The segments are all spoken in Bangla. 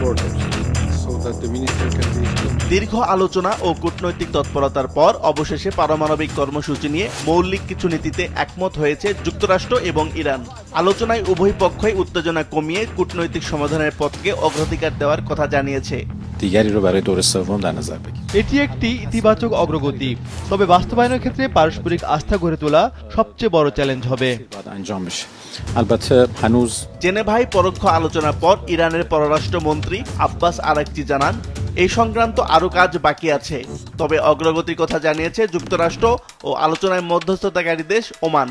borders so that the minister can be দীর্ঘ আলোচনা ও কূটনৈতিক তৎপরতার পর অবশেষে পারমাণবিক কর্মসূচি নিয়ে মৌলিক কিছু নীতিতে একমত হয়েছে যুক্তরাষ্ট্র এবং ইরান। আলোচনায় উভয় পক্ষই উত্তেজনা কমিয়ে কূটনৈতিক সমাধানের পথকে অগ্রাধিকার দেওয়ার কথা জানিয়েছে। دیگری رو برای دور سوم در نظر بگیریم এটি একটি ইতিবাচক অগ্রগতি, তবে বাস্তবায়নের ক্ষেত্রে পারস্পরিক আস্থা গড়ে তোলা সবচেয়ে বড় চ্যালেঞ্জ হবে। باید انجام بشه البته هنوز জেনেভায় পরোক্ষ আলোচনার পর ইরানের পররাষ্ট্রমন্ত্রী আব্বাস আরাকচি জানান, এই সংক্রান্ত আরও কাজ বাকি আছে। তবে অগ্রগতির কথা জানিয়েছে যুক্তরাষ্ট্র ও আলোচনায় মধ্যস্থতাকারী দেশ ওমান।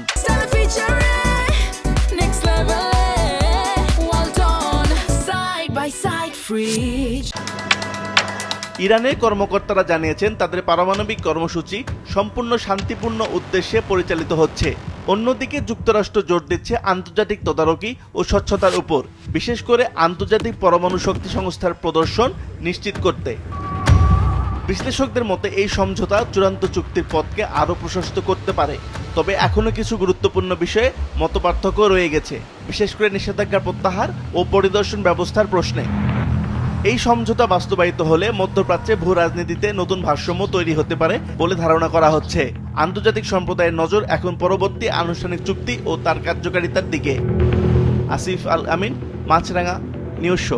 ইরানের কর্মকর্তারা জানিয়েছেন তাদের পারমাণবিক কর্মসূচি সম্পূর্ণ শান্তিপূর্ণ উদ্দেশ্যে পরিচালিত হচ্ছে। অন্যদিকে যুক্তরাষ্ট্র জোর দিচ্ছে আন্তর্জাতিক তদারকি ও স্বচ্ছতার উপর, বিশেষ করে আন্তর্জাতিক পরমাণু শক্তি সংস্থার প্রদর্শন নিশ্চিত করতে। বিশ্লেষকদের মতে এই সমঝোতা চূড়ান্ত চুক্তির পথকে আরও প্রশস্ত করতে পারে, তবে এখনও কিছু গুরুত্বপূর্ণ বিষয়ে মতপার্থক্য রয়ে গেছে, বিশেষ করে নিষেধাজ্ঞা প্রত্যাহার ও পরিদর্শন ব্যবস্থার প্রশ্নে। এই সমঝোতা বাস্তবায়িত হলে মধ্যপ্রাচ্যে ভূ রাজনীতিতে নতুন ভারসাম্য তৈরি হতে পারে বলে ধারণা করা হচ্ছে। আন্তর্জাতিক সম্প্রদায়ের নজর এখন পরবর্তী আনুষ্ঠানিক চুক্তি ও তার কার্যকারিতার দিকে। আসিফ আল আমিন, মাছরাঙা নিউজ শো।